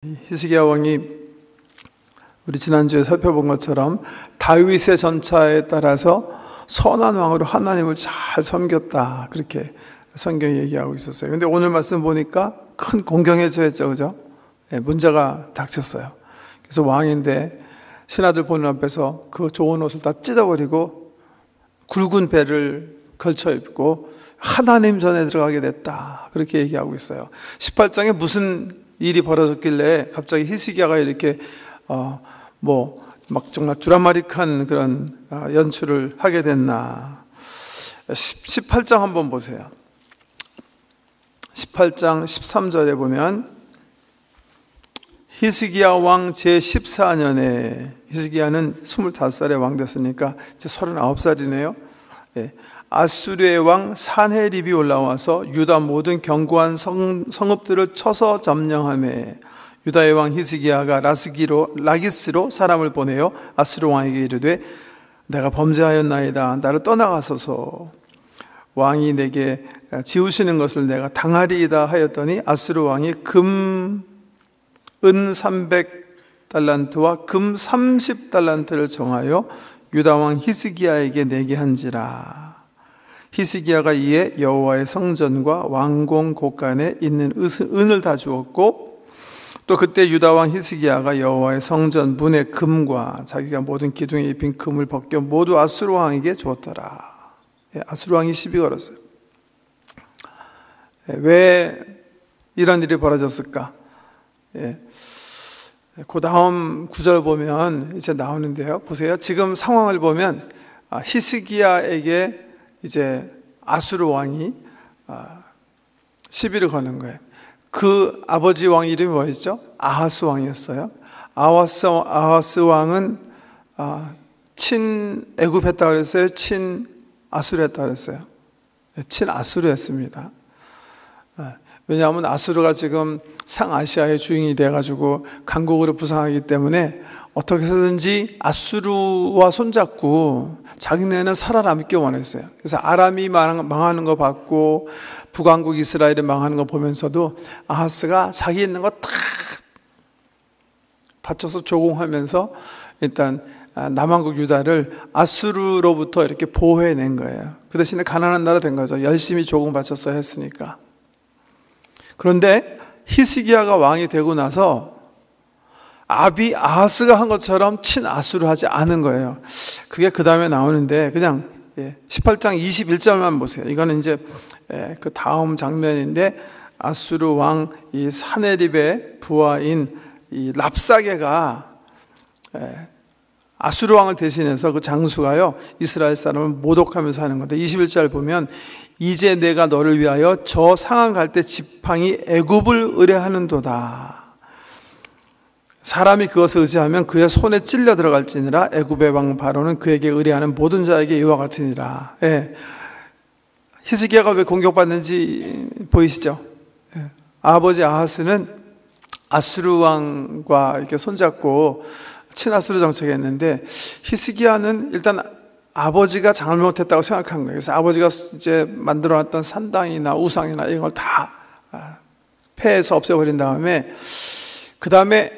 히스기야 왕이 우리 지난주에 살펴본 것처럼 다윗의 전차에 따라서 선한 왕으로 하나님을 잘 섬겼다, 그렇게 성경이 얘기하고 있었어요. 근데 오늘 말씀 보니까 큰 공경에 처했죠, 그죠? 문제가 닥쳤어요. 그래서 왕인데 신하들 보는 앞에서 그 좋은 옷을 다 찢어버리고 굵은 배를 걸쳐 입고 하나님 전에 들어가게 됐다, 그렇게 얘기하고 있어요. 18장에 무슨 일이 벌어졌길래 갑자기 히스기야가 이렇게 막 정말 드라마틱한 그런 연출을 하게 됐나. 18장 한번 보세요. 18장 13절에 보면 히스기야 왕 제14년에, 히스기야는 25살에 왕 됐으니까 이제 39살이네요. 아수르의 왕 산헤립이 올라와서 유다 모든 견고한 성읍들을 쳐서 점령하며, 유다의 왕 히스기야가 라기스로 사람을 보내어 아수르 왕에게 이르되 내가 범죄하였나이다, 나를 떠나가소서. 왕이 내게 지우시는 것을 내가 당하리이다 하였더니 아수르 왕이 금, 은 300달란트와 금 30달란트를 정하여 유다 왕 히스기야에게 내게 한지라. 히스기야가 이에 여호와의 성전과 왕궁 곳간에 있는 은을 다 주었고, 또 그때 유다 왕 히스기야가 여호와의 성전 문의 금과 자기가 모든 기둥에 입힌 금을 벗겨 모두 아수르 왕에게 주었더라. 아수르 왕이 시비 걸었어요. 왜 이런 일이 벌어졌을까? 그 다음 구절 보면 이제 나오는데요. 보세요. 지금 상황을 보면 히스기야에게 이제 아수르 왕이 시비를 거는 거예요. 그 아버지 왕 이름이 뭐였죠? 아하스 왕이었어요. 아하스 왕은 친 애굽했다 그랬어요? 친 아수르 했다 그랬어요? 친 아수르 했습니다. 왜냐하면 아수르가 지금 상아시아의 주인이 돼가지고 강국으로 부상하기 때문에 어떻게 해서든지 아수르와 손잡고 자기네는 살아남기 원했어요. 그래서 아람이 망하는 거 봤고 북왕국 이스라엘이 망하는 거 보면서도 아하스가 자기 있는 거 다 바쳐서 조공하면서 일단 남왕국 유다를 아수르로부터 이렇게 보호해낸 거예요. 그 대신에 가난한 나라 된 거죠. 열심히 조공 바쳐서 했으니까. 그런데 히스기야가 왕이 되고 나서 아비 아하스가 한 것처럼 친아수르 하지 않은 거예요. 그게 그 다음에 나오는데 그냥 18장 21절만 보세요. 이거는 이제 그 다음 장면인데, 아수르 왕 이 산헤립의 부하인 이 랍사게가 아수르 왕을 대신해서 그 장수가요 이스라엘 사람을 모독하면서 하는 건데, 21절 보면 이제 내가 너를 위하여 저 상한 갈 때 지팡이 애굽을 의뢰하는도다. 사람이 그것을 의지하면 그의 손에 찔려 들어갈지니라. 애굽의 왕 바로는 그에게 의뢰하는 모든 자에게 이와 같으니라. 히스기야가 왜 공격받는지 보이시죠? 아버지 아하스는 아수르 왕과 이렇게 손잡고 친아수르 정책했는데, 히스기야는 일단 아버지가 잘못했다고 생각한 거예요. 그래서 아버지가 이제 만들어놨던 산당이나 우상이나 이런 걸 다 폐해서 없애버린 다음에, 그 다음에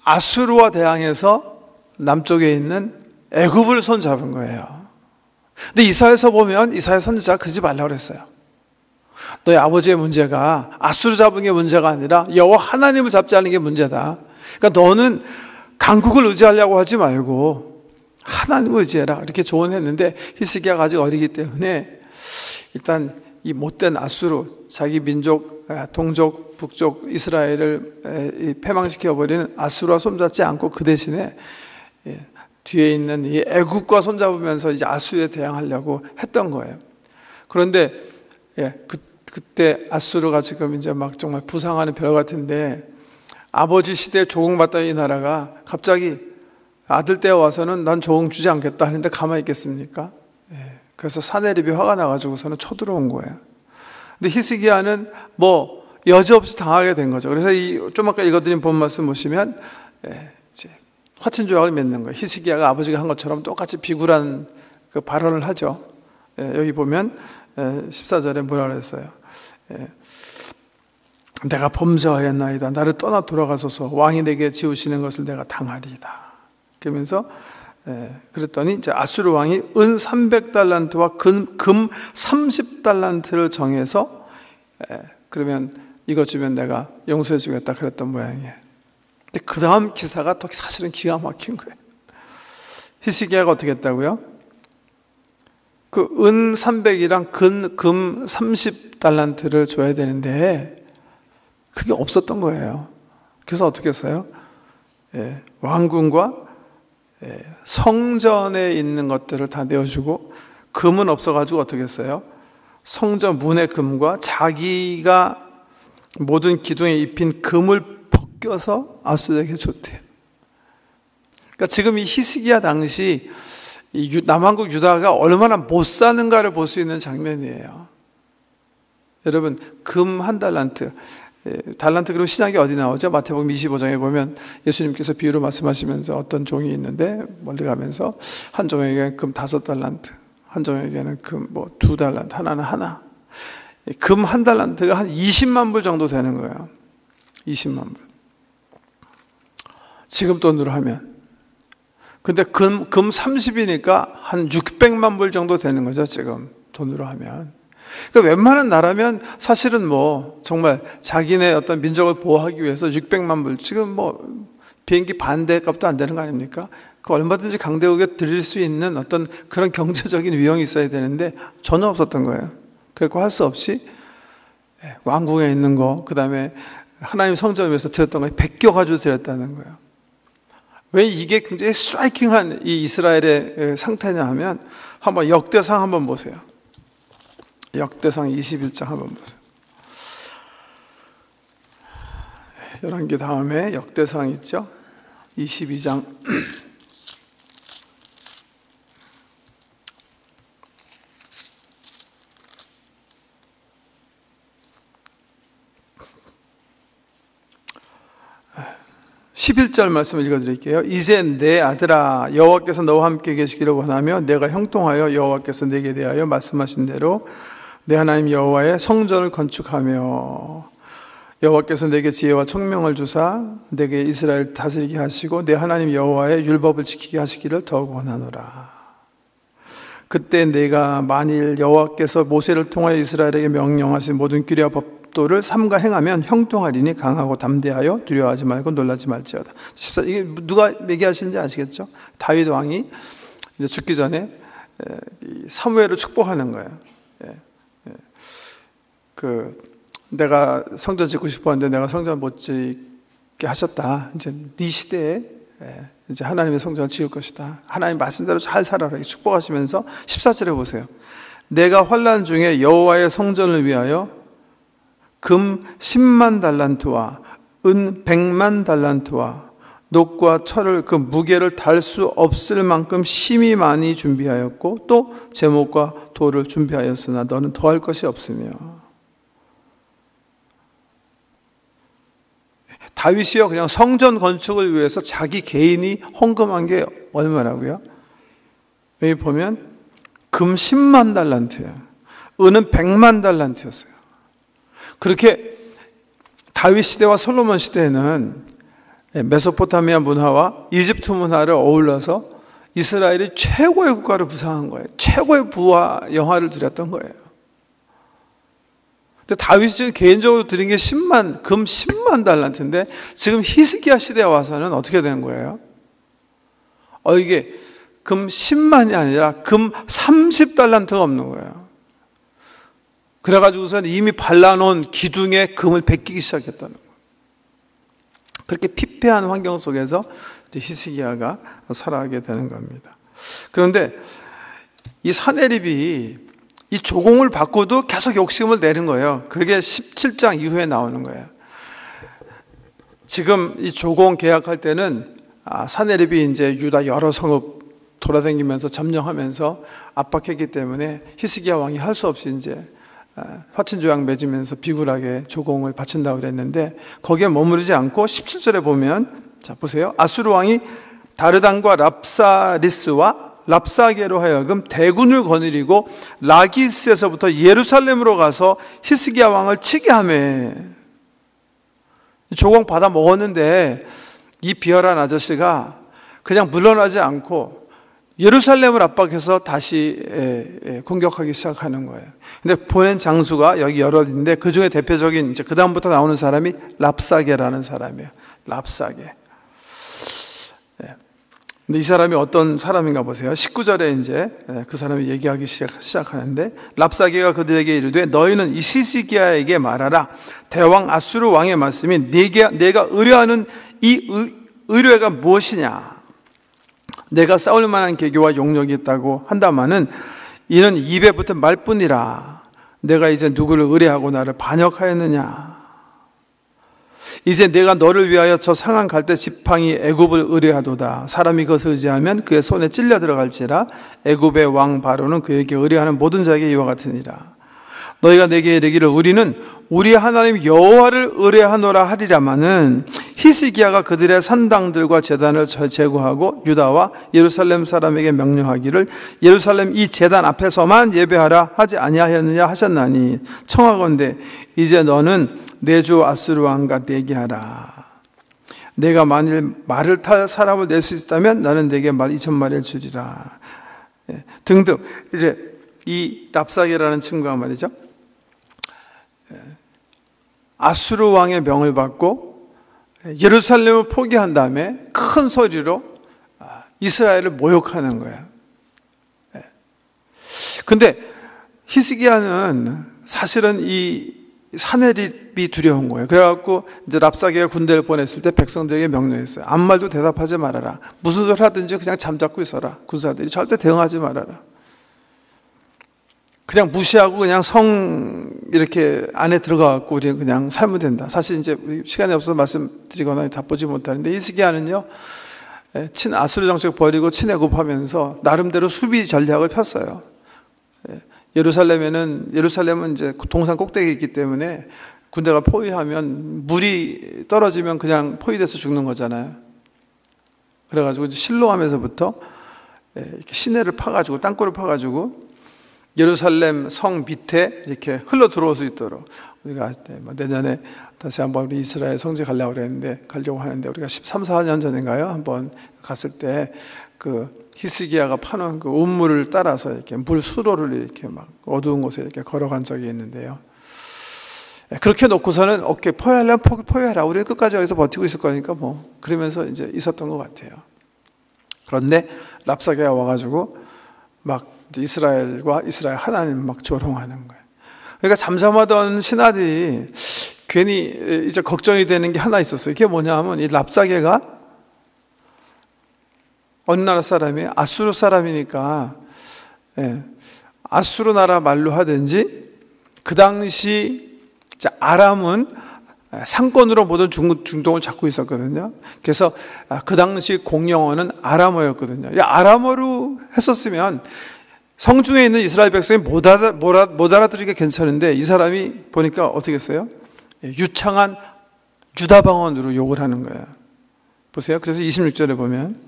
아수르와 대항해서 남쪽에 있는 애굽을 손잡은 거예요. 근데 이사야서 보면 이사야 선지자가 그러지 말라고 그랬어요. 너희 아버지의 문제가 아수르 잡은 게 문제가 아니라 여호와 하나님을 잡지 않은 게 문제다. 그러니까 너는 강국을 의지하려고 하지 말고 하나님을 의지해라, 이렇게 조언했는데, 히스기야가 아직 어리기 때문에 일단 이 못된 아수르, 자기 민족, 동족, 북쪽 이스라엘을 패망시켜버리는 아수르와 손잡지 않고 그 대신에 뒤에 있는 이 애굽과 손잡으면서 이제 아수르에 대항하려고 했던 거예요. 그런데 그때 아수르가 지금 이제 막 정말 부상하는 별 같은데, 아버지 시대에 조공받던 이 나라가 갑자기 아들 때 와서는 난 조공 주지 않겠다 하는데 가만히 있겠습니까? 그래서 산헤립이 화가 나가지고서는 쳐들어온 거예요. 근데 히스기야는 여지없이 당하게 된 거죠. 그래서 좀 아까 읽어드린 본 말씀 보시면 이제 화친조약을 맺는 거예요. 히스기야가 아버지가 한 것처럼 똑같이 비굴한 그 발언을 하죠. 여기 보면 14절에 뭐라 그랬어요? 내가 범죄하였나이다. 나를 떠나 돌아가소서. 왕이 내게 지우시는 것을 내가 당하리이다. 그러면서 그랬더니 이제 아수르 왕이 은 300달란트와 금 30달란트를 정해서 그러면 이것 주면 내가 용서해 주겠다 그랬던 모양이에요. 근데 그 다음 기사가 또 사실은 기가 막힌 거예요. 히스기야가 어떻게 했다고요? 그 은 300이랑 금 30달란트를 줘야 되는데 그게 없었던 거예요. 그래서 어떻게 했어요? 왕궁과 성전에 있는 것들을 다 내어주고, 금은 없어가지고 어떻게 했어요? 성전 문의 금과 자기가 모든 기둥에 입힌 금을 벗겨서 아수르에게 줬대요. 그러니까 지금 이 히스기야 당시 이 남왕국 유다가 얼마나 못 사는가를 볼 수 있는 장면이에요. 여러분, 금 한 달란트, 달란트 그리고 신약이 어디 나오죠? 마태복음 25장에 보면 예수님께서 비유로 말씀하시면서 어떤 종이 있는데 멀리 가면서 한 종에게 금 5달란트, 한 종에게는 금 2달란트, 하나는 하나. 금 한 달란트가 한 20만 불 정도 되는 거예요. 20만 불. 지금 돈으로 하면. 근데 금 30이니까 한 600만 불 정도 되는 거죠, 지금 돈으로 하면. 그러니까 웬만한 나라면 사실은 정말 자기네 어떤 민족을 보호하기 위해서 600만 불, 지금 비행기 반대 값도 안 되는 거 아닙니까? 그 얼마든지 강대국에 드릴 수 있는 어떤 그런 경제적인 위용이 있어야 되는데 전혀 없었던 거예요. 그래서 할 수 없이 왕궁에 있는 거, 그 다음에 하나님 성전을 위해서 드렸던 거 베껴가지고 드렸다는 거예요. 왜 이게 굉장히 스트라이킹한 이 이스라엘의 상태냐 하면 한번 역대상 한번 보세요. 역대상 21장 한번 보세요. 열왕기 다음에 역대상 있죠? 22장. 11절 말씀을 읽어드릴게요. 이제 내 아들아, 여호와께서 너와 함께 계시기를 원하며 내가 형통하여 여호와께서 내게 대하여 말씀하신 대로 내 하나님 여호와의 성전을 건축하며 여호와께서 내게 지혜와 총명을 주사 내게 이스라엘 다스리게 하시고 내 하나님 여호와의 율법을 지키게 하시기를 더욱 원하노라. 그때 내가 만일 여호와께서 모세를 통하여 이스라엘에게 명령하신 모든 규례와 법도를 삼가 행하면 형통하리니 강하고 담대하여 두려워하지 말고 놀라지 말지어다. 14, 이게 누가 얘기하시는지 아시겠죠? 다윗 왕이 이제 죽기 전에 사무엘을 축복하는 거예요. 내가 성전 짓고 싶었는데 내가 성전 못 짓게 하셨다. 이제 네 시대에 이제 하나님의 성전을 지을 것이다. 하나님 말씀대로 잘 살아라. 이렇게 축복하시면서 14절에 보세요. 내가 환난 중에 여호와의 성전을 위하여 금 10만 달란트와 은 100만 달란트와 녹과 철을 그 무게를 달 수 없을 만큼 심히 많이 준비하였고 또 제목과 돌을 준비하였으나 너는 더할 것이 없으며. 다윗이요 그냥 성전 건축을 위해서 자기 개인이 헌금한 게 얼마라고요? 여기 보면 금 10만 달란트예요. 은은 100만 달란트였어요. 그렇게 다윗 시대와 솔로몬 시대에는 메소포타미아 문화와 이집트 문화를 어울러서 이스라엘이 최고의 국가를 부상한 거예요. 최고의 부와 영화를 드렸던 거예요. 근데 다윗이 개인적으로 드린 게 금 10만 달란트인데 지금 히스기야 시대에 와서는 어떻게 된 거예요? 이게 금 10만이 아니라 금 30달란트가 없는 거예요. 그래가지고서는 이미 발라놓은 기둥에 금을 베끼기 시작했다는 거예요. 그렇게 피폐한 환경 속에서 히스기야가 살아가게 되는 겁니다. 그런데 이 사내립이 이 조공을 받고도 계속 욕심을 내는 거예요. 그게 17장 이후에 나오는 거예요. 지금 이 조공 계약할 때는 사내립이 이제 유다 여러 성읍 돌아다니면서 점령하면서 압박했기 때문에 히스기야 왕이 할 수 없이 이제 화친조약 맺으면서 비굴하게 조공을 바친다고 그랬는데 거기에 머무르지 않고 17절에 보면 자 보세요. 아수르 왕이 다르단과 랍사리스와 랍사게로 하여금 대군을 거느리고 라기스에서부터 예루살렘으로 가서 히스기야 왕을 치게 하매 조공 받아 먹었는데 이 비열한 아저씨가 그냥 물러나지 않고 예루살렘을 압박해서 다시 공격하기 시작하는 거예요. 근데 보낸 장수가 여기 여럿인데 그 중에 대표적인 이제 그 다음부터 나오는 사람이 랍사게라는 사람이에요. 랍사게. 근데 이 사람이 어떤 사람인가 보세요. 19절에 이제 그 사람이 얘기하기 시작하는데, 랍사게가 그들에게 이르되 너희는 이 히스기야에게 말하라. 대왕 아수르 왕의 말씀이 내가 의뢰하는 이 의뢰가 무엇이냐? 내가 싸울 만한 계교와 용력이 있다고 한다마는 이는 입에 붙은 말뿐이라. 내가 이제 누구를 의뢰하고 나를 반역하였느냐? 이제 내가 너를 위하여 저 상한 갈대 지팡이 애굽을 의뢰하도다. 사람이 그것을 의지하면 그의 손에 찔려 들어갈지라. 애굽의 왕 바로는 그에게 의뢰하는 모든 자에게 이와 같으니라. 너희가 내게 이르기를 우리는 우리 하나님 여호와를 의뢰하노라 하리라마는 히스기야가 그들의 산당들과 제단을 제거하고 유다와 예루살렘 사람에게 명령하기를 예루살렘 이 제단 앞에서만 예배하라 하지 아니하였느냐 하셨나니 청하건대 이제 너는 내 주 아수르 왕과 내기하라. 내가 만일 말을 탈 사람을 낼 수 있다면 나는 내게 말 2,000마리를 주리라. 등등. 이제 이 랍사게라는 친구가 말이죠, 아수르 왕의 명을 받고 예루살렘을 포기한 다음에 큰 소리로 이스라엘을 모욕하는 거예요. 근데 히스기야는 사실은 이 사내립이 두려운 거예요. 그래갖고 이제 랍사게가 군대를 보냈을 때 백성들에게 명령했어요. 아무 말도 대답하지 말아라. 무슨 소리 하든지 그냥 잠자고 있어라. 군사들이 절대 대응하지 말아라. 그냥 무시하고 그냥 성 이렇게 안에 들어가갖고 우리는 그냥 살면 된다. 사실 이제 시간이 없어서 말씀드리거나 답보지 못하는데 히스기야는요, 친아수르 정책 버리고 친애굽하면서 나름대로 수비 전략을 폈어요. 예루살렘은 이제 동산 꼭대기에 있기 때문에 군대가 포위하면 물이 떨어지면 그냥 포위돼서 죽는 거잖아요. 그래가지고 이제 실로암에서부터 이렇게 시내를 파가지고 땅굴을 파가지고 예루살렘 성 밑에 이렇게 흘러 들어올 수 있도록 우리가 내년에 다시 한번 우리 이스라엘 성지 가려고 하는데 우리가 13, 14년 전인가요? 한번 갔을 때 그 히스기야가 파놓은 그 운물을 따라서 이렇게 물 수로를 이렇게 막 어두운 곳에 이렇게 걸어간 적이 있는데요. 그렇게 놓고서는 오케이, 포위하려면 포위해라. 우리는 끝까지 여기서 버티고 있을 거니까 뭐 그러면서 이제 있었던 것 같아요. 그런데 랍사게가 와가지고 막 이스라엘과 이스라엘 하나님 막 조롱하는 거예요. 그러니까 잠잠하던 신하들이 괜히 이제 걱정이 되는 게 하나 있었어요. 그게 뭐냐 하면 이 랍사게가 어느 나라 사람이에요? 아수르 사람이니까 아수르 나라 말로 하든지 그 당시 아람은 상권으로 모든 중동을 잡고 있었거든요. 그래서 그 당시 공용어는 아람어였거든요. 아람어로 했었으면 성중에 있는 이스라엘 백성이 못 알아들으니까 괜찮은데 이 사람이 보니까 어떻게 했어요? 유창한 유다 방언으로 욕을 하는 거예요. 보세요. 그래서 26절에 보면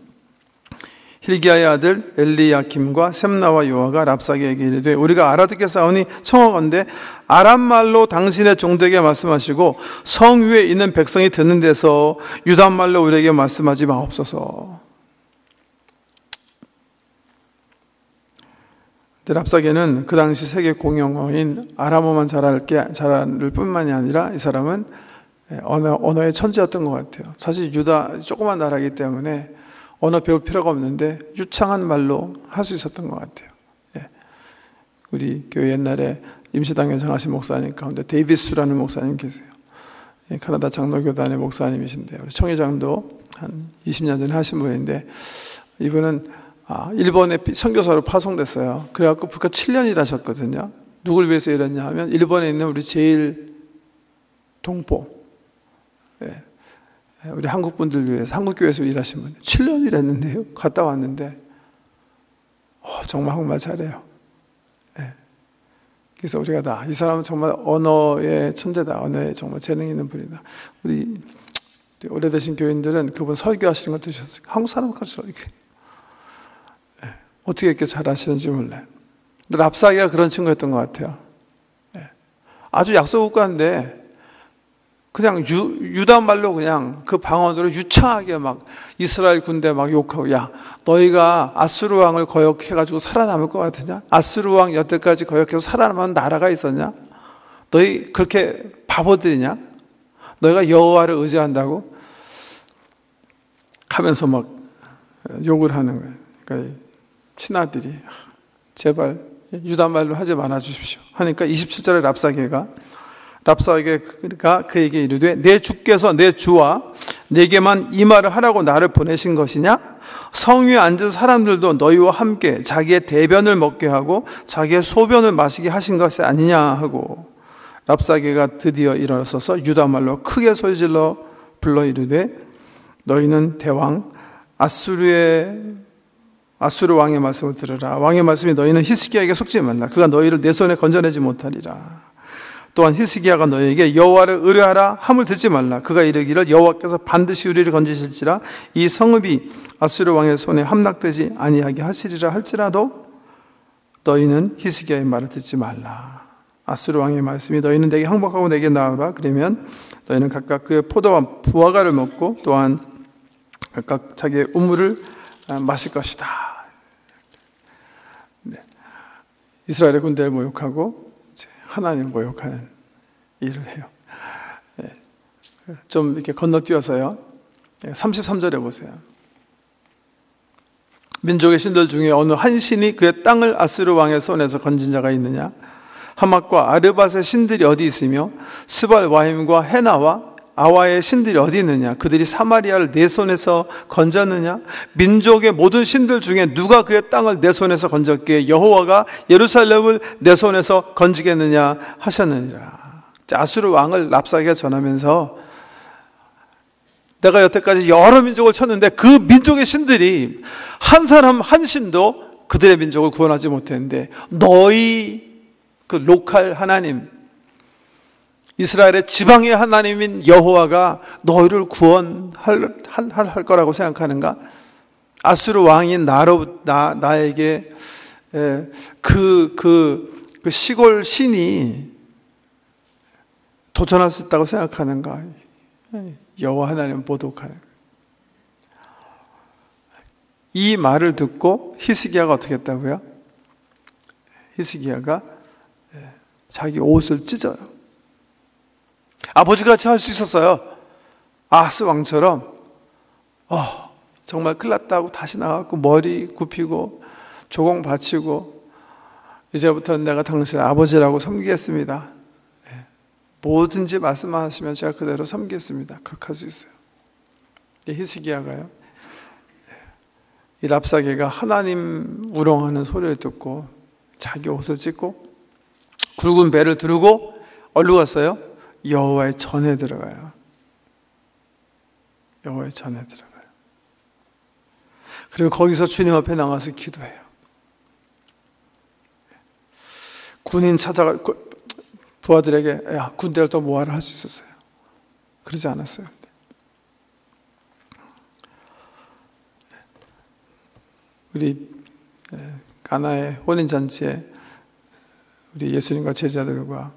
hil기야의 아들 엘리야김과 셈나와 요아가 랍사게에게 이르되 우리가 알아듣겠사오니 청하건대 아람 말로 당신의 종들에게 말씀하시고 성 위에 있는 백성이 듣는 데서 유다 말로 우리에게 말씀하지 마옵소서. 랍사게는 그 당시 세계 공용어인 아람어만 잘할 뿐만이 아니라 이 사람은 언어의 천재였던 것 같아요. 사실 유다 조그만 나라이기 때문에 언어 배울 필요가 없는데 유창한 말로 할 수 있었던 것 같아요. 우리 교회 옛날에 임시당 연장하신 목사님 가운데 데이비스라는 목사님 계세요. 카나다 장로교단의 목사님이신데요. 우리 청회장도 한 20년 전에 하신 분인데 이분은 일본에 선교사로 파송됐어요. 그래갖고 불과 7년 일하셨거든요. 누굴 위해서 일했냐 하면 일본에 있는 우리 제일 동포, 우리 한국 분들 위해서, 한국 교회에서 일하신 분 7년 일했는데요. 갔다 왔는데 정말 한국말 잘해요. 그래서 우리가 이 사람은 정말 언어의 천재다. 언어에 정말 재능 있는 분이다. 우리 오래되신 교인들은 그분 설교하시는 거 드셨어요. 한국 사람까지 설교. 어떻게 이렇게 잘하시는지 몰라요. 근데 랍사게가 그런 친구였던 것 같아요. 아주 약소국가인데 그냥 유다 말로 그냥 그 방언으로 유창하게 막 이스라엘 군대 막 욕하고, 야, 너희가 아수르 왕을 거역해가지고 살아남을 것 같으냐? 아수르 왕 여태까지 거역해서 살아남은 나라가 있었냐? 너희 그렇게 바보들이냐? 너희가 여호와를 의지한다고? 하면서 막 욕을 하는 거예요. 그러니까 신하들이 제발 유다 말로 하지 말아 주십시오 하니까 27절에 랍사게가 그에게 이르되 내 주께서 내 주와 내게만 이 말을 하라고 나를 보내신 것이냐? 성 위에 앉은 사람들도 너희와 함께 자기의 대변을 먹게 하고 자기의 소변을 마시게 하신 것이 아니냐 하고, 랍사게가 드디어 일어서서 유다 말로 크게 소리질러 불러 이르되 너희는 대왕 아수르 왕의 말씀을 들으라. 왕의 말씀이 너희는 히스기야에게 속지 말라. 그가 너희를 내 손에 건져내지 못하리라. 또한 히스기야가 너희에게 여호와를 의뢰하라 함을 듣지 말라. 그가 이르기를 여호와께서 반드시 우리를 건지실지라 이 성읍이 아수르 왕의 손에 함락되지 아니하게 하시리라 할지라도 너희는 히스기야의 말을 듣지 말라. 아수르 왕의 말씀이 너희는 내게 항복하고 내게 나오라. 그러면 너희는 각각 그의 포도와 부화과를 먹고 또한 각각 자기의 우물을 마실 것이다. 네. 이스라엘의 군대를 모욕하고 하나님을 모욕하는 일을 해요. 네. 좀 이렇게 건너뛰어서요. 33절에 보세요. 민족의 신들 중에 어느 한 신이 그의 땅을 아수르 왕의 손에서 건진 자가 있느냐? 하맛과 아르밧의 신들이 어디 있으며 스발 와임과 헤나와 아와의 신들이 어디 있느냐? 그들이 사마리아를 내 손에서 건졌느냐? 민족의 모든 신들 중에 누가 그의 땅을 내 손에서 건졌기에 여호와가 예루살렘을 내 손에서 건지겠느냐 하셨느니라. 아수르 왕을 랍사게가 전하면서 내가 여태까지 여러 민족을 쳤는데 그 민족의 신들이 한 사람 한 신도 그들의 민족을 구원하지 못했는데 너희 그 로컬 하나님, 이스라엘의 지방의 하나님인 여호와가 너희를 구원할 거라고 생각하는가? 아수르 왕인 나에게 그 시골 신이 도전할 수 있다고 생각하는가? 여호와 하나님 보독하는. 이 말을 듣고 히스기야가 어떻게 했다고요? 히스기야가 자기 옷을 찢어요. 아버지같이 할 수 있었어요. 아하스 왕처럼 정말 큰일 났다 하고 다시 나가고 머리 굽히고 조공 바치고 이제부터는 내가 당신의 아버지라고 섬기겠습니다. 뭐든지 말씀하시면 제가 그대로 섬기겠습니다. 그렇게 할 수 있어요. 히스기야가요, 이 랍사게가 하나님 우롱하는 소리를 듣고 자기 옷을 찢고 굵은 배를 두르고 어디로 갔어요? 여호와의 전에 들어가요. 여호와의 전에 들어가요. 그리고 거기서 주님 앞에 나가서 기도해요. 군인 찾아가 부하들에게 야, 군대를 더 모아라 할 수 있었어요. 그러지 않았어요. 우리 가나의 혼인잔치에 우리 예수님과 제자들과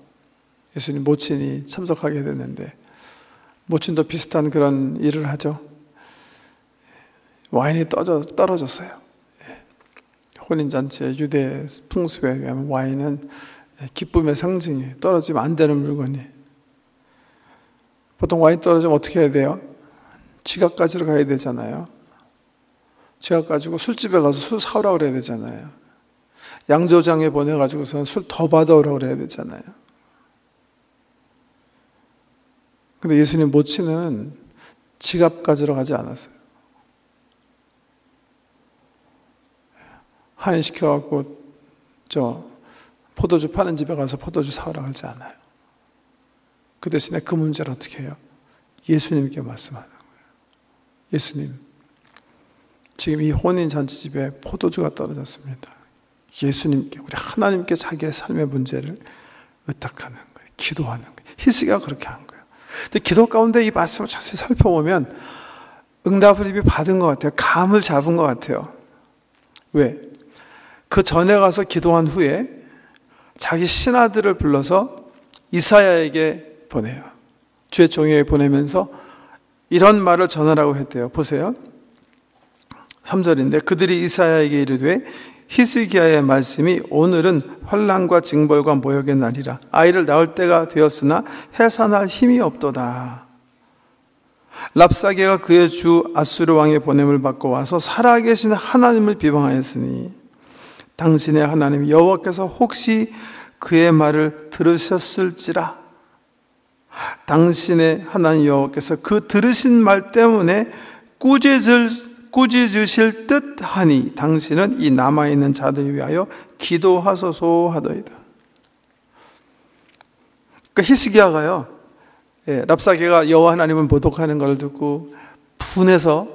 예수님 모친이 참석하게 됐는데 모친도 비슷한 그런 일을 하죠. 와인이 떨어졌어요. 혼인잔치의 유대 풍습에 의하면 와인은 기쁨의 상징이에요. 떨어지면 안 되는 물건이. 보통 와인 떨어지면 어떻게 해야 돼요? 지갑 가지러 가야 되잖아요. 지갑 가지고 술집에 가서 술 사오라고 그래야 되잖아요. 양조장에 보내가지고서 술 더 받아오라고 그래야 되잖아요. 근데 예수님 모친은 지갑 가지러 가지 않았어요. 한인시켜갖고 포도주 파는 집에 가서 포도주 사오라고 하지 않아요. 그 대신에 그 문제를 어떻게 해요? 예수님께 말씀하는 거예요. 예수님, 지금 이 혼인잔치집에 포도주가 떨어졌습니다. 예수님께, 우리 하나님께 자기의 삶의 문제를 의탁하는 거예요. 기도하는 거예요. 히스기야가 그렇게 한 거예요. 근데 기도 가운데 이 말씀을 자세히 살펴보면 응답을 이미 받은 것 같아요. 감을 잡은 것 같아요. 왜? 그 전에 가서 기도한 후에 자기 신하들을 불러서 이사야에게 보내요. 주의 종에게 보내면서 이런 말을 전하라고 했대요. 보세요. 3절인데 그들이 이사야에게 이르되 히스기야의 말씀이 오늘은 환난과 징벌과 모욕의 날이라. 아이를 낳을 때가 되었으나 해산할 힘이 없도다. 랍사게가 그의 주 아수르 왕의 보냄을 받고 와서 살아계신 하나님을 비방하였으니 당신의 하나님 여호와께서 혹시 그의 말을 들으셨을지라. 당신의 하나님 여호와께서 그 들으신 말 때문에 꾸짖으실 듯하니 당신은 이 남아있는 자들 위하여 기도하소서 하더이다. 그러니까 히스기야가요, 랍사게가 여호와 하나님을 모독하는 걸 듣고 분해서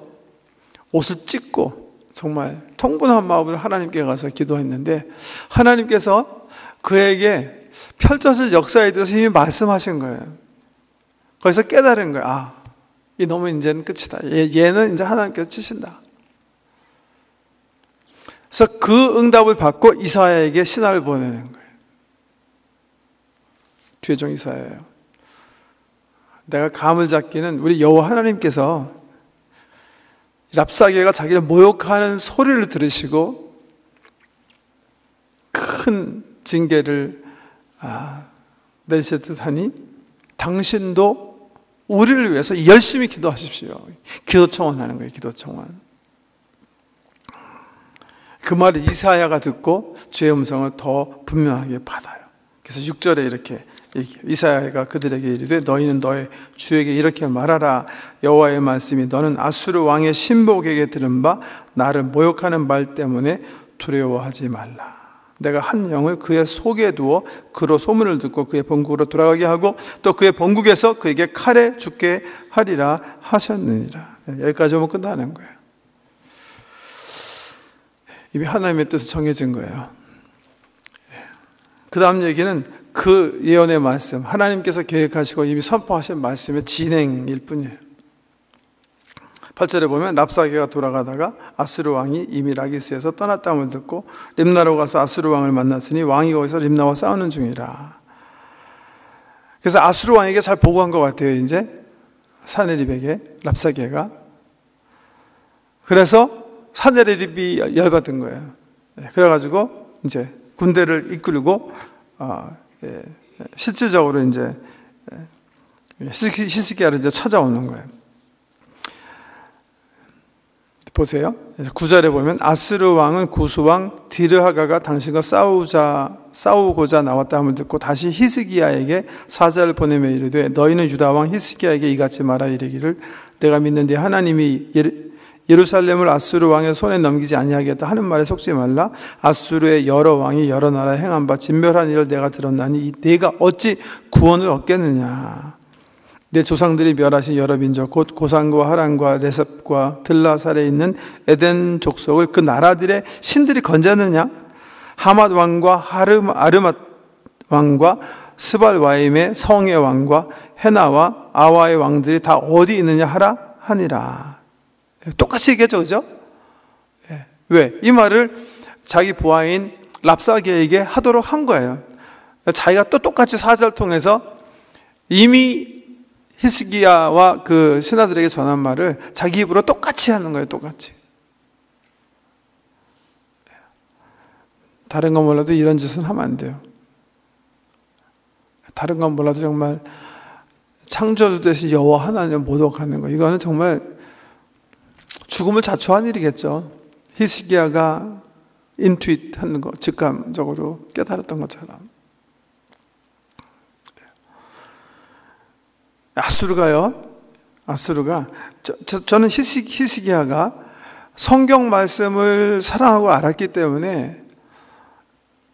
옷을 찢고 정말 통분한 마음으로 하나님께 가서 기도했는데 하나님께서 그에게 펼쳐질 역사에 대해서 이미 말씀하신 거예요. 거기서 깨달은 거예요. 아, 이 놈은 이제는 끝이다. 얘는 이제 하나님께서 치신다. 그래서 그 응답을 받고 이사야에게 신하를 보내는 거예요. 주의 종 이사야예요. 내가 감을 잡기는 우리 여호와 하나님께서 랍사게가 자기를 모욕하는 소리를 들으시고 큰 징계를 내리실 듯하니 당신도 우리를 위해서 열심히 기도하십시오. 기도 청원하는 거예요. 기도 청원. 그 말을 이사야가 듣고 주의 음성을 더 분명하게 받아요. 그래서 6절에 이렇게 이사야가 그들에게 이르되 너희는 너의 주에게 이렇게 말하라. 여호와의 말씀이 너는 아수르 왕의 신복에게 들은 바 나를 모욕하는 말 때문에 두려워하지 말라. 내가 한 영을 그의 속에 두어 그로 소문을 듣고 그의 본국으로 돌아가게 하고 또 그의 본국에서 그에게 칼에 죽게 하리라 하셨느니라. 여기까지 오면 끝나는 거예요. 이미 하나님의 뜻이 정해진 거예요. 그 다음 얘기는 그 예언의 말씀, 하나님께서 계획하시고 이미 선포하신 말씀의 진행일 뿐이에요. 8절에 보면 랍사게가 돌아가다가 아수르 왕이 이미 라기스에서 떠났다함을 듣고 림나로 가서 아수르 왕을 만났으니 왕이 거기서 림나와 싸우는 중이라. 그래서 아수르 왕에게 잘 보고한 것 같아요. 이제 사네립에게 랍사게가. 그래서 사네립이 열받은 거예요. 그래가지고 이제 군대를 이끌고 실질적으로 이제 히스기야를 이제 찾아오는 거예요. 보세요. 9절에 보면 아스르 왕은 구수왕 디르하가가 당신과 싸우고자 나왔다 함을 듣고 다시 히스기야에게 사자를 보내며 이르되 너희는 유다 왕 히스기야에게 이같이 말하 이르기를 내가 믿는 네 하나님이 예루살렘을 아수르 왕의 손에 넘기지 아니하겠다 하는 말에 속지 말라. 아수르의 여러 왕이 여러 나라에 행한 바 진멸한 일을 내가 들었나니 네가 어찌 구원을 얻겠느냐. 내 조상들이 멸하신 여러 민족 곧 고산과 하란과 레셉과 들라살에 있는 에덴 족속을 그 나라들의 신들이 건졌느냐. 하맛 왕과 아르맛 왕과 스발와임의 성의 왕과 헤나와 아와의 왕들이 다 어디 있느냐 하라 하니라. 똑같이 얘기했죠, 그죠? 왜? 이 말을 자기 부하인 랍사게에게 하도록 한 거예요. 자기가 또 똑같이 사자를 통해서 이미 히스기야와 그 신하들에게 전한 말을 자기 입으로 똑같이 하는 거예요, 똑같이. 다른 건 몰라도 이런 짓은 하면 안 돼요. 다른 건 몰라도 정말 창조주 대신 여호와 하나님을 모독하는 거, 이거는 정말 죽음을 자초한 일이겠죠. 히스기야가 인투잇하는 거, 직감적으로 깨달았던 것처럼. 아수르가 저는 히스기야가 성경 말씀을 사랑하고 알았기 때문에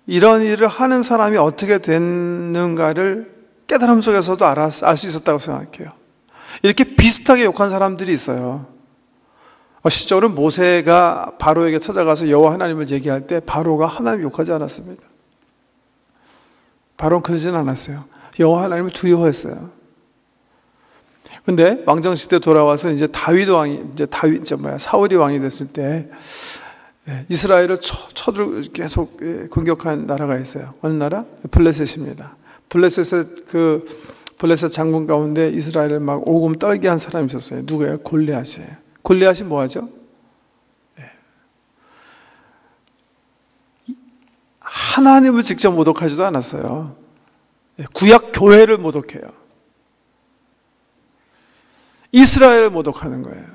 이런 일을 하는 사람이 어떻게 됐는가를 깨달음 속에서도 알 수 있었다고 생각해요. 이렇게 비슷하게 욕한 사람들이 있어요. 실제로 모세가 바로에게 찾아가서 여호와 하나님을 얘기할 때 바로가 하나님 욕하지 않았습니다. 바로는 그러지는 않았어요. 여호와 하나님을 두려워했어요. 근데 왕정 시대 돌아와서 이제 사울이 왕이 됐을 때 이스라엘을 계속 공격한 나라가 있어요. 어느 나라? 블레셋입니다. 블레셋의 그 블레셋 장군 가운데 이스라엘을 막 오금 떨게 한 사람이 있었어요. 누구예요? 골리앗이에요. 골리앗이 뭐하죠? 하나님을 직접 모독하지도 않았어요. 구약 교회를 모독해요. 이스라엘을 모독하는 거예요.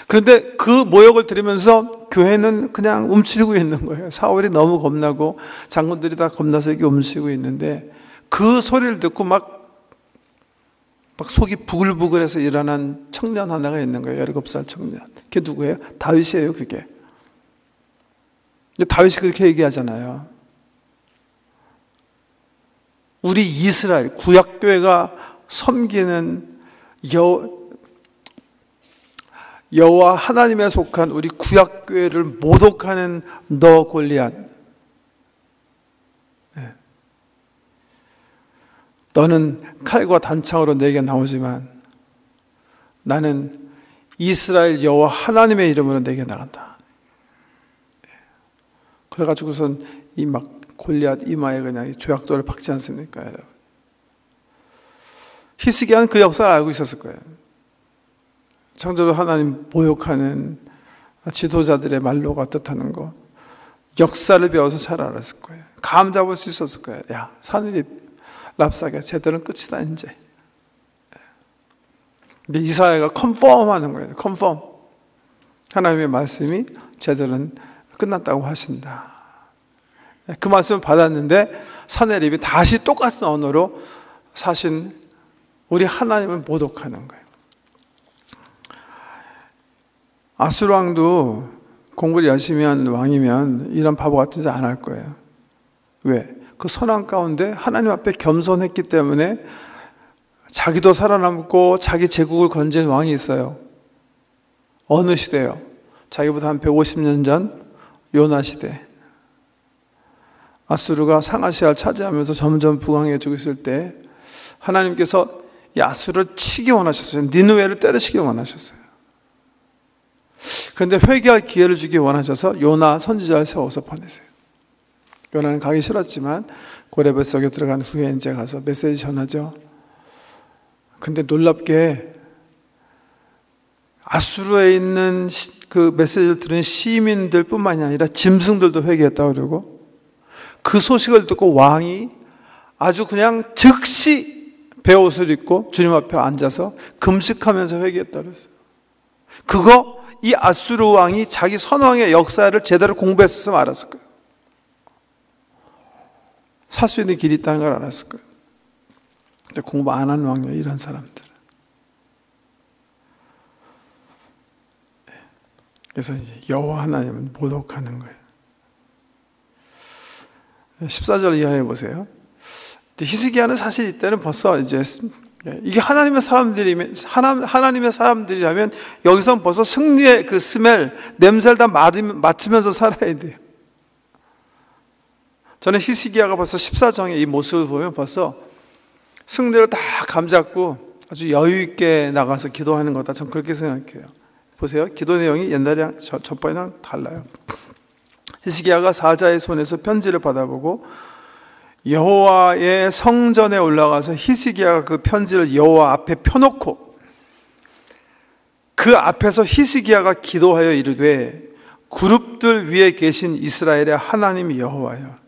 그런데 그 모욕을 들으면서 교회는 그냥 움츠리고 있는 거예요. 사울이 너무 겁나고 장군들이 다 겁나서 이렇게 움츠리고 있는데 그 소리를 듣고 막 속이 부글부글해서 일어난 청년 하나가 있는 거예요. 17살 청년. 그게 누구예요? 다윗이에요, 그게. 다윗이 그렇게 얘기하잖아요. 우리 이스라엘, 구약교회가 섬기는 여호와 하나님에 속한 우리 구약교회를 모독하는 너 골리앗, 너는 칼과 단창으로 내게 나오지만 나는 이스라엘 여호와 하나님의 이름으로 내게 나간다. 그래가지고선 이 막 골리앗 이마에 그냥 조약돌을 박지 않습니까, 여러분? 히스기야는 그 역사를 알고 있었을 거예요. 창조주 하나님 모욕하는 지도자들의 말로가 뜻하는 거, 역사를 배워서 잘 알았을 거예요. 감 잡을 수 있었을 거예요. 야, 산입 랍사게 제대로는 끝이다 이제. 근데 이사야가 컨펌하는 거예요. 컨펌. 하나님의 말씀이 제대로는 끝났다고 하신다. 그 말씀을 받았는데 사내립이 다시 똑같은 언어로 사신 우리 하나님을 모독하는 거예요. 아수르 왕도 공부를 열심히 한 왕이면 이런 바보 같은 짓 안 할 거예요. 왜? 그 선한 가운데 하나님 앞에 겸손했기 때문에 자기도 살아남고 자기 제국을 건진 왕이 있어요. 어느 시대요? 자기보다 한 150년 전 요나 시대. 아수르가 상아시아를 차지하면서 점점 부강해지고 있을 때 하나님께서 이 아수르를 치기 원하셨어요. 니느웨를 때려치기 원하셨어요. 그런데 회개할 기회를 주기 원하셔서 요나 선지자를 세워서 보내세요. 요나는 가기 싫었지만 고레벳 속에 들어간 후에 이제 가서 메시지 전하죠. 근데 놀랍게 아수르에 있는 그 메시지를 들은 시민들 뿐만이 아니라 짐승들도 회개했다고 그러고 그 소식을 듣고 왕이 아주 그냥 즉시 베옷을 입고 주님 앞에 앉아서 금식하면서 회개했다고 그랬어요. 그거 이 아수르 왕이 자기 선왕의 역사를 제대로 공부했었으면 알았을 거예요. 살 수 있는 길이 있다는 걸 알았을 거예요. 근데 공부 안 한 왕이에요, 이런 사람들. 그래서 이제 여호와 하나님은 모독하는 거예요. 14절 이하에 보세요. 히스기야는 사실 이때는 벌써 이제 이게 하나님의 사람들이라면 여기서 벌써 승리의 그 스멜, 냄새를 다 맡으면서 살아야 돼요. 저는 히스기야가 벌써 14장의 이 모습을 보면 벌써 승리를 다 감잡고 아주 여유 있게 나가서 기도하는 거다. 저는 그렇게 생각해요. 보세요. 기도 내용이 옛날에 전번이랑 달라요. 히스기야가 사자의 손에서 편지를 받아보고 여호와의 성전에 올라가서 히스기야가 그 편지를 여호와 앞에 펴놓고 그 앞에서 히스기야가 기도하여 이르되 그룹들 위에 계신 이스라엘의 하나님 여호와여,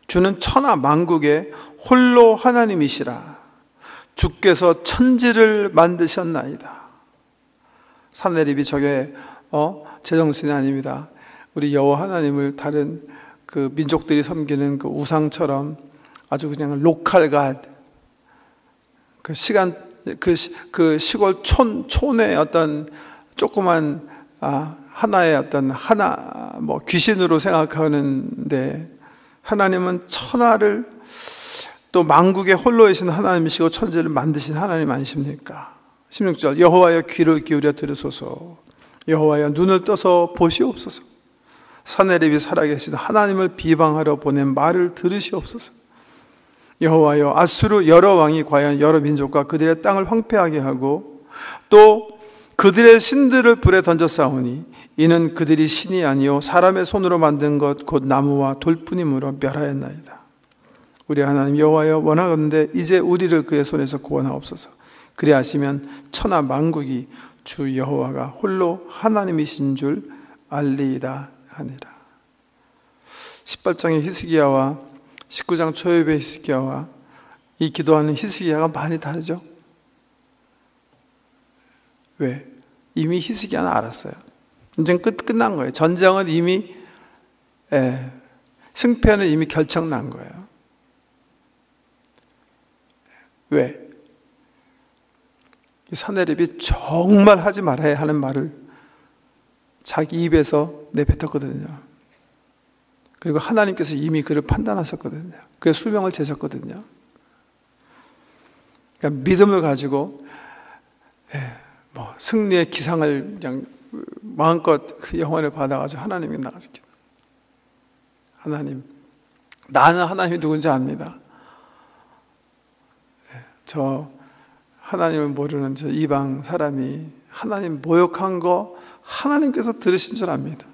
주는 천하 만국의 홀로 하나님이시라. 주께서 천지를 만드셨나이다. 사내립이 저게 제정신이 아닙니다. 우리 여호와 하나님을 다른 그 민족들이 섬기는 그 우상처럼 아주 그냥 로컬 갓, 그 시골 촌의 어떤 조그만 하나의 어떤 귀신으로 생각하는데, 하나님은 천하를 또 만국의 홀로 계신 하나님이시고 천지를 만드신 하나님 아니십니까? 16절 여호와여 귀를 기울여 들으소서. 여호와여 눈을 떠서 보시옵소서. 사내립이 살아계신 하나님을 비방하러 보낸 말을 들으시옵소서. 여호와여 아수르 여러 왕이 과연 여러 민족과 그들의 땅을 황폐하게 하고 또 그들의 신들을 불에 던져 싸우니 이는 그들이 신이 아니요 사람의 손으로 만든 것 곧 나무와 돌뿐이므로 멸하였나이다. 우리 하나님 여호와여, 원하건대 이제 우리를 그의 손에서 구원하옵소서. 그리하시면 천하 만국이 주 여호와가 홀로 하나님이신 줄 알리이다 하니라. 18장의 히스기야와 19장 초엽의 히스기야와 이 기도하는 히스기야가 많이 다르죠. 왜? 이미 히스기야는 알았어요. 이제 끝난 거예요. 전쟁은 이미 승패는 이미 결정난 거예요. 왜? 사내립이 정말 하지 말아야 하는 말을 자기 입에서 내뱉었거든요. 그리고 하나님께서 이미 그를 판단하셨거든요. 그의 수명을 재셨거든요. 그러니까 믿음을 가지고 승리의 기상을 그냥 마음껏 그 영혼을 받아가지고 하나님께 나가서 기도. 하나님, 나는 하나님이 누군지 압니다. 저 하나님을 모르는 저 이방 사람이 하나님 모욕한 거 하나님께서 들으신 줄 압니다.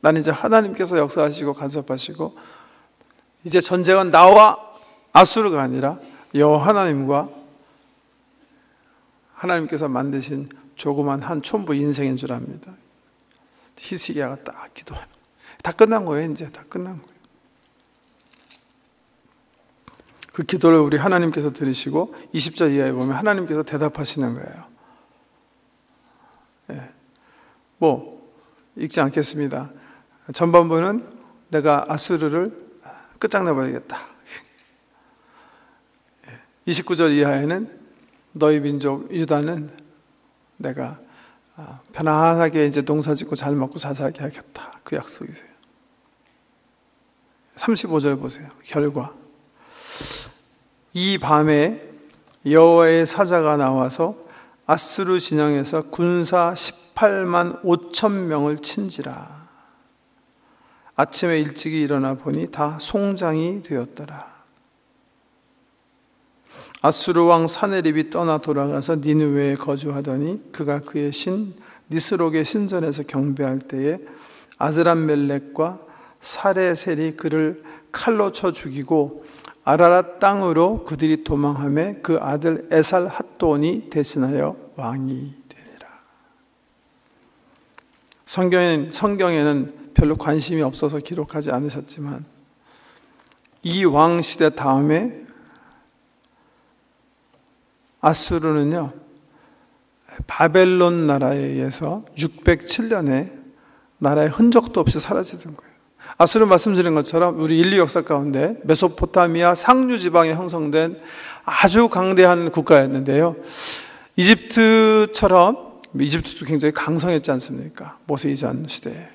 나는 이제 하나님께서 역사하시고 간섭하시고 이제 전쟁은 나와 아수르가 아니라 여호와 하나님과 하나님께서 만드신 조그만 한 촌부 인생인 줄 압니다. 히스기야가 딱 기도해요. 다 끝난 거예요. 이제 다 끝난 거예요. 그 기도를 우리 하나님께서 들으시고 20절 이하에 보면 하나님께서 대답하시는 거예요. 읽지 않겠습니다. 전반부는 내가 아수르를 끝장내버리겠다. 29절 이하에는 너희 민족 유다는 내가 편안하게 이제 농사짓고 잘 먹고 잘 살게 하겠다. 그 약속이세요. 35절 보세요. 결과. 이 밤에 여호와의 사자가 나와서 아수르 진영에서 군사 18만 5천 명을 친지라. 아침에 일찍이 일어나 보니 다 송장이 되었더라. 아수르 왕 사네립이 떠나 돌아가서 니느웨에 거주하더니 그가 그의 신 니스록의 신전에서 경배할 때에 아드람멜렉과 사레셀이 그를 칼로 쳐 죽이고 아라랏 땅으로 그들이 도망하며 그 아들 에살 핫돈이 대신하여 왕이 되니라. 성경에는 별로 관심이 없어서 기록하지 않으셨지만 이 왕 시대 다음에 아수르는요, 바벨론 나라에 의해서 607년에 나라의 흔적도 없이 사라지던 거예요. 아수르 말씀드린 것처럼 우리 인류 역사 가운데 메소포타미아 상류 지방에 형성된 아주 강대한 국가였는데요. 이집트처럼, 이집트도 굉장히 강성했지 않습니까? 모세 이전 시대에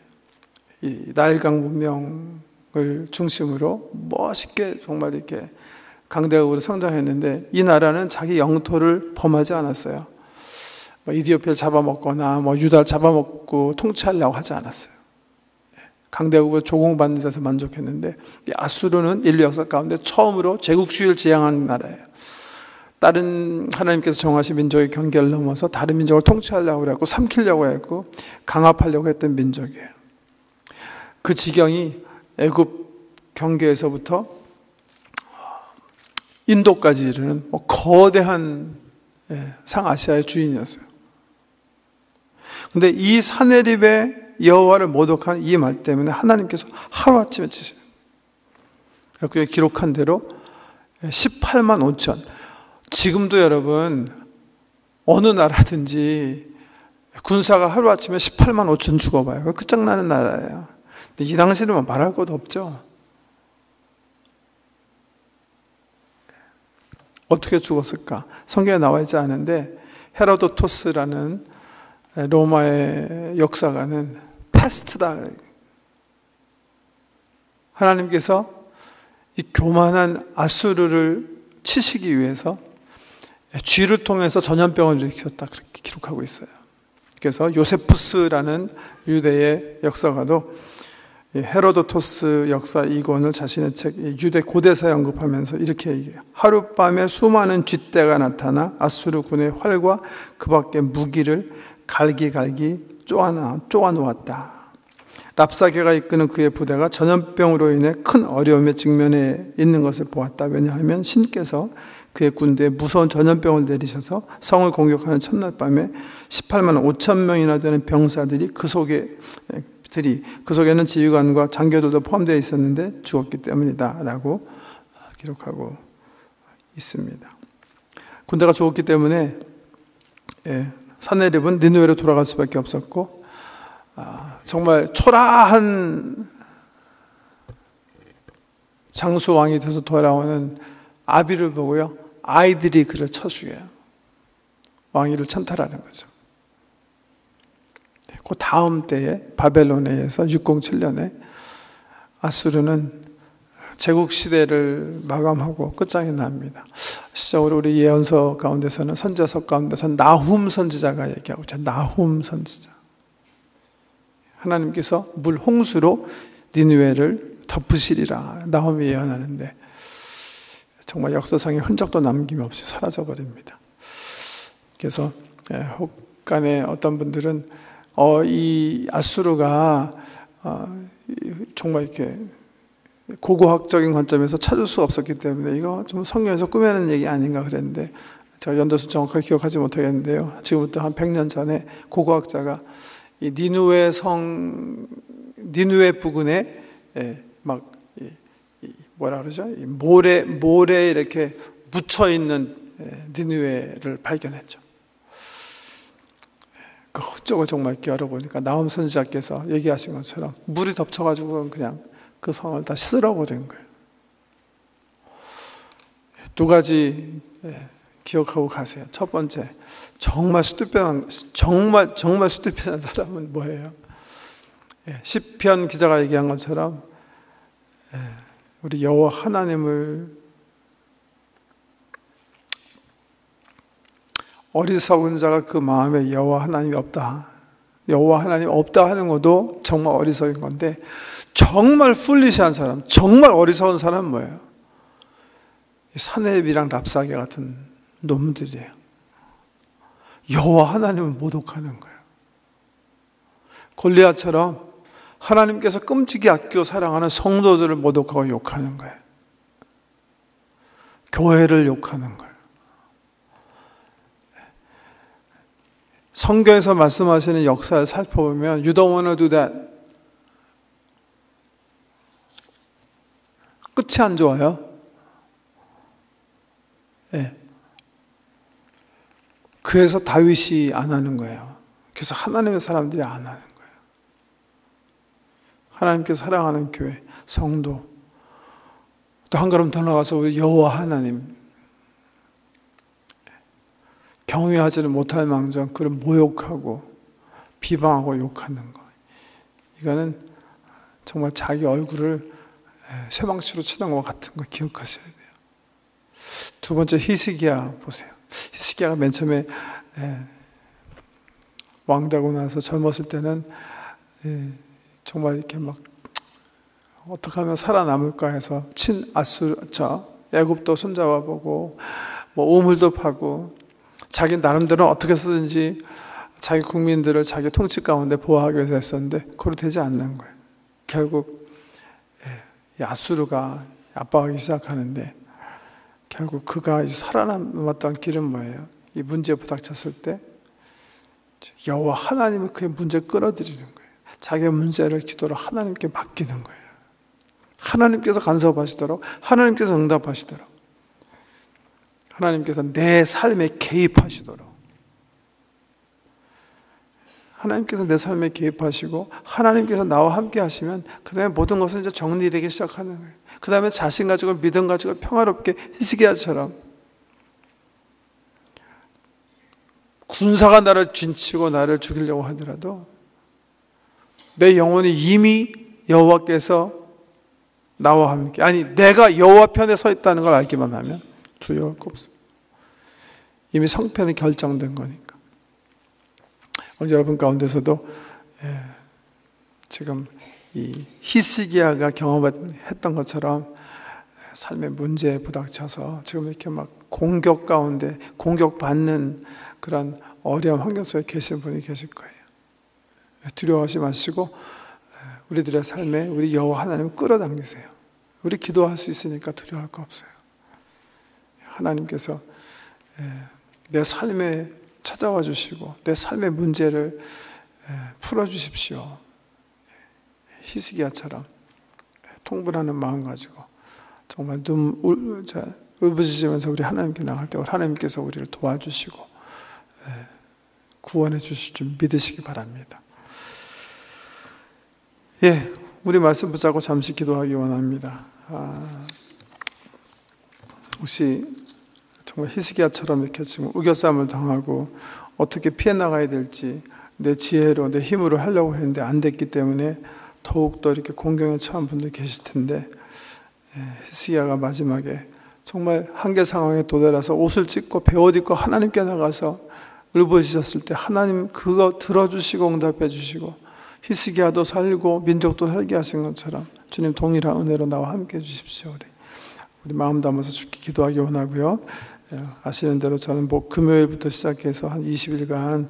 이 나일강 문명을 중심으로 멋있게 정말 이렇게 강대국으로 성장했는데 이 나라는 자기 영토를 범하지 않았어요. 이디오피아를 잡아먹거나 유다를 잡아먹고 통치하려고 하지 않았어요. 강대국을 조공받는 데서 만족했는데 이 아수르는 인류 역사 가운데 처음으로 제국주의를 지향한 나라예요. 다른 하나님께서 정하신 민족의 경계를 넘어서 다른 민족을 통치하려고 했고 삼키려고 했고 강압하려고 했던 민족이에요. 그 지경이 애굽 경계에서부터 인도까지 이르는 거대한 상아시아의 주인이었어요. 그런데 이 사네립의 여호와를 모독한 이 말 때문에 하나님께서 하루아침에 치시는 거예요. 그게 기록한 대로 18만 5천. 지금도 여러분 어느 나라든지 군사가 하루아침에 18만 5천 죽어봐요. 끝장나는 나라예요. 근데 이 당시는 말할 것도 없죠. 어떻게 죽었을까? 성경에 나와 있지 않은데 헤로도토스라는 로마의 역사가는 패스트다. 하나님께서 이 교만한 아수르를 치시기 위해서 쥐를 통해서 전염병을 일으켰다. 그렇게 기록하고 있어요. 그래서 요세푸스라는 유대의 역사가도 헤로도토스 역사 이권을 자신의 책 유대 고대사에 언급하면서 이렇게 얘기해요. 하룻밤에 수많은 쥐떼가 나타나 아수르 군의 활과 그 밖의 무기를 갈기갈기 쪼아 놓았다. 랍사게가 이끄는 그의 부대가 전염병으로 인해 큰 어려움에 직면해 있는 것을 보았다. 왜냐하면 신께서 그의 군대에 무서운 전염병을 내리셔서 성을 공격하는 첫날 밤에 18만 5천 명이나 되는 병사들이 그 속에는 지휘관과 장교들도 포함되어 있었는데 죽었기 때문이다 라고 기록하고 있습니다. 군대가 죽었기 때문에 산헤립은 니느웨로 돌아갈 수밖에 없었고, 정말 초라한 장수 왕이 돼서 돌아오는 아비를 보고요, 아이들이 그를 쳐 죽여요. 왕위를 찬탈하는 거죠. 그 다음 때에 바벨론에 의해서 607년에 아수르는 제국 시대를 마감하고 끝장이 납니다. 시적으로 우리 예언서 가운데서는, 선지자서 가운데서는 나훔 선지자가 얘기하고 있죠. 나훔 선지자. 하나님께서 물 홍수로 니느웨를 덮으시리라 나훔이 예언하는데, 정말 역사상의 흔적도 남김없이 사라져 버립니다. 그래서 혹간에 어떤 분들은 이 아수르가 정말 이렇게 고고학적인 관점에서 찾을 수 없었기 때문에 이거 좀 성경에서 꾸며낸 얘기 아닌가 그랬는데, 제가 연도수 정확하게 기억하지 못하겠는데요, 지금부터 한 100년 전에 고고학자가 이 니느웨 부근에 막 뭐라 그러죠? 이 모래 이렇게 묻혀 있는 니느웨를 발견했죠. 그 흔적을 정말 이렇게 열어보니까 나훔 선지자께서 얘기하신 것처럼 물이 덮쳐가지고 그냥 그 성을 다 쓸어버린 거예요. 두 가지 기억하고 가세요. 첫 번째, 정말 스투피한 사람은 뭐예요? 시편 기자가 얘기한 것처럼 우리 여호와 하나님을 어리석은 자가 그 마음에 여호와 하나님이 없다, 여호와 하나님 없다 하는 것도 정말 어리석은 건데, 정말 풀리시한 사람, 정말 어리석은 사람은 뭐예요? 산헤립이랑 랍사게 같은 놈들이에요. 여호와 하나님을 모독하는 거예요. 골리앗처럼 하나님께서 끔찍이 아끼고 사랑하는 성도들을 모독하고 욕하는 거예요. 교회를 욕하는 거예요. 성경에서 말씀하시는 역사를 살펴보면 You don't want to do that. 끝이 안 좋아요. 그래서 다윗이 안 하는 거예요. 그래서 하나님의 사람들이 안 하는 거예요. 하나님께서 사랑하는 교회, 성도, 또 한 걸음 더 나가서 우리 여호와 하나님 경외하지는 못할 망정 그를 모욕하고 비방하고 욕하는 거, 이거는 정말 자기 얼굴을 쇠망치로 치는 것 같은 거 기억하셔야 돼요. 두 번째, 히스기야 보세요. 히스기야가 맨 처음에 왕되고 나서 젊었을 때는 정말 이렇게 막 어떻게 하면 살아남을까 해서 애굽도 손잡아 보고 뭐 우물도 파고 자기 나름대로 어떻게 쓰든지 자기 국민들을 자기 통치 가운데 보호하기 위해서 했었는데 그로 되지 않는 거예요. 결국 아수르가 압박하기 시작하는데, 결국 그가 살아남았던 길은 뭐예요? 이 문제에 부닥쳤을 때 여호와 하나님이 그의 문제를 끌어들이는 거예요. 자기의 문제를 기도로 하나님께 맡기는 거예요. 하나님께서 간섭하시도록, 하나님께서 응답하시도록, 하나님께서 내 삶에 개입하시도록, 하나님께서 내 삶에 개입하시고 하나님께서 나와 함께 하시면 그 다음에 모든 것은 이제 정리되기 시작하는 거예요. 그 다음에 자신 가지고 믿음 가지고 평화롭게 히스기야처럼 군사가 나를 진치고 나를 죽이려고 하더라도 내 영혼이 이미 여호와께서 나와 함께, 아니 내가 여호와 편에 서 있다는 걸 알기만 하면 두려울 거 없습니다. 이미 성편이 결정된 거니까. 오늘 여러분 가운데서도 지금 이 히스기야가 경험했던 것처럼 삶의 문제에 부닥쳐서 지금 이렇게 막 공격 가운데 공격받는 그런 어려운 환경 속에 계신 분이 계실 거예요. 두려워하지 마시고 우리들의 삶에 우리 여호와 하나님을 끌어당기세요. 우리 기도할 수 있으니까 두려워할 거 없어요. 하나님께서 내 삶에 찾아와 주시고 내 삶의 문제를 풀어주십시오. 히스기야처럼 통분하는 마음 가지고 정말 울부짖으면서 우리 하나님께 나갈 때 하나님께서 우리를 도와주시고 구원해 주실 줄 믿으시기 바랍니다. 우리 말씀 붙잡고 잠시 기도하기 원합니다. 혹시 정말 히스기야처럼 이렇게 지금 우겨싸움을 당하고 어떻게 피해 나가야 될지 내 지혜로 내 힘으로 하려고 했는데 안 됐기 때문에 더욱더 이렇게 공경에 처한 분들 계실 텐데, 히스기야가 마지막에 정말 한계 상황에 도달해서 옷을 찢고 베옷 입고 하나님께 나가서 울부짖었을 때 하나님 그거 들어주시고 응답해 주시고 히스기야도 살고 민족도 살게 하신 것처럼 주님 동일한 은혜로 나와 함께 해 주십시오. 우리 마음 담아서 주께 기도하기 원하고요. 아시는 대로 저는 금요일부터 시작해서 한 20일간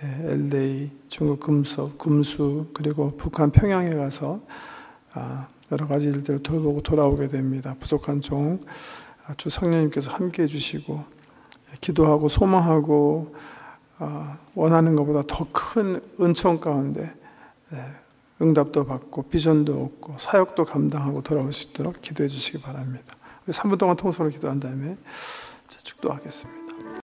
LA, 중국 금수 그리고 북한 평양에 가서 여러 가지 일들을 돌보고 돌아오게 됩니다. 부족한 종 주 성령님께서 함께 해주시고 기도하고 소망하고 원하는 것보다 더 큰 은총 가운데 응답도 받고 비전도 얻고 사역도 감당하고 돌아올 수 있도록 기도해 주시기 바랍니다. 우리 3분 동안 통성으로 기도한 다음에 축도하겠습니다.